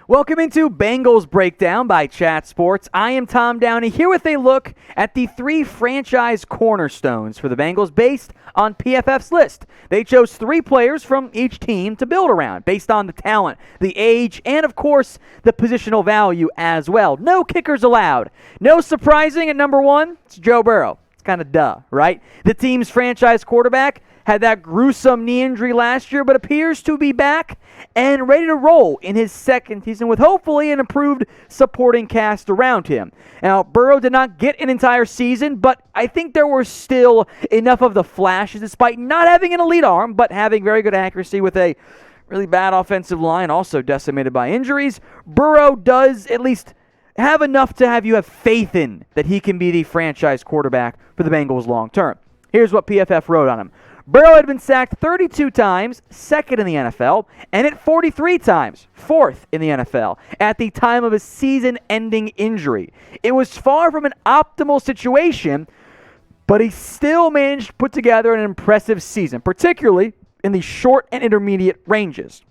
Welcome into Bengals Breakdown by Chat Sports. I am Tom Downey here with a look at the 3 franchise cornerstones for the Bengals based on PFF's list. They chose 3 players from each team to build around based on the talent, the age, and of course the positional value as well. No kickers allowed. No surprising at number 1, it's Joe Burrow. It's kind of duh, right? The team's franchise quarterback had that gruesome knee injury last year, but appears to be back and ready to roll in his second season with hopefully an improved supporting cast around him. Now, Burrow did not get an entire season, but I think there were still enough of the flashes, despite not having an elite arm, but having very good accuracy with a really bad offensive line, also decimated by injuries. Burrow does at least have enough to have you have faith in that he can be the franchise quarterback for the Bengals long term. Here's what PFF wrote on him. Burrow had been sacked 32 times, second in the NFL, and hit 43 times, fourth in the NFL, at the time of his season-ending injury. It was far from an optimal situation, but he still managed to put together an impressive season, particularly in the short and intermediate ranges.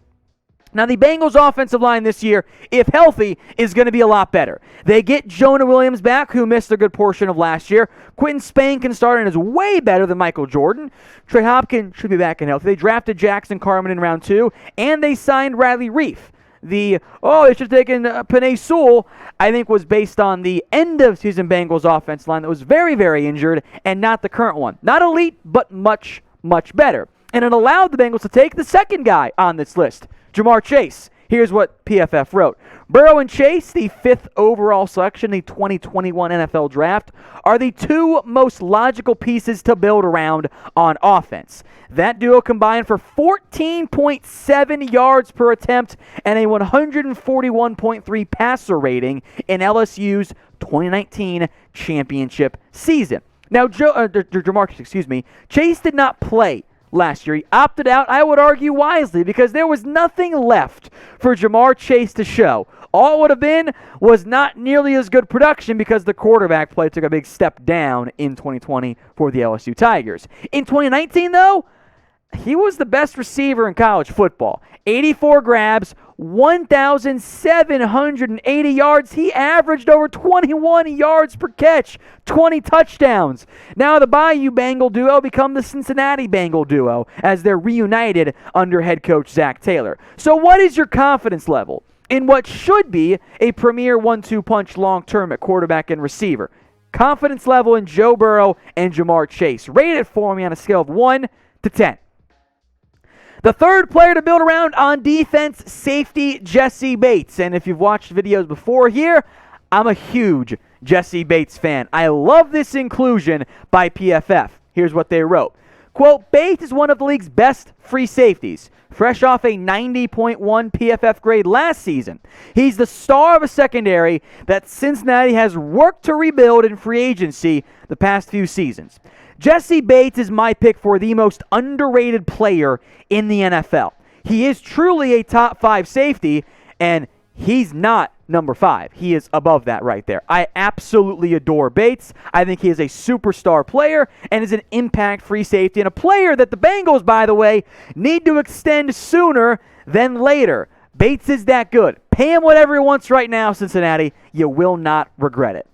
Now, the Bengals' offensive line this year, if healthy, is going to be a lot better. They get Jonah Williams back, who missed a good portion of last year. Quentin Spain can start and is way better than Michael Jordan. Trey Hopkins should be back and healthy. They drafted Jackson Carman in round 2, and they signed Riley Reif. They should have taken Penei Sewell, I think was based on the end-of-season Bengals offensive line that was very, very injured, and not the current one. Not elite, but much, much better. And it allowed the Bengals to take the second guy on this list, JaMarr Chase. Here's what PFF wrote. Burrow and Chase, the 5th overall selection in the 2021 NFL Draft, are the 2 most logical pieces to build around on offense. That duo combined for 14.7 yards per attempt and a 141.3 passer rating in LSU's 2019 championship season. Now, JaMarr Chase did not play last year. He opted out, I would argue wisely, because there was nothing left for JaMarr Chase to show. All it would have been was not nearly as good production because the quarterback play took a big step down in 2020 for the LSU Tigers. In 2019, though, he was the best receiver in college football. 84 grabs, 1,780 yards. He averaged over 21 yards per catch, 20 touchdowns. Now the Bayou Bengal duo become the Cincinnati Bengal duo as they're reunited under head coach Zach Taylor. So what is your confidence level in what should be a premier 1-2 punch long-term at quarterback and receiver? Confidence level in Joe Burrow and JaMarr Chase. Rate it for me on a scale of 1 to 10. The third player to build around on defense, safety Jessie Bates. And if you've watched videos before here, I'm a huge Jessie Bates fan. I love this inclusion by PFF. Here's what they wrote. Quote, Bates is one of the league's best free safeties, fresh off a 90.1 PFF grade last season. He's the star of a secondary that Cincinnati has worked to rebuild in free agency the past few seasons. Jessie Bates is my pick for the most underrated player in the NFL. He is truly a top 5 safety, and he's not number 5. He is above that right there. I absolutely adore Bates. I think he is a superstar player and is an impact free safety and a player that the Bengals, by the way, need to extend sooner than later. Bates is that good. Pay him whatever he wants right now, Cincinnati. You will not regret it.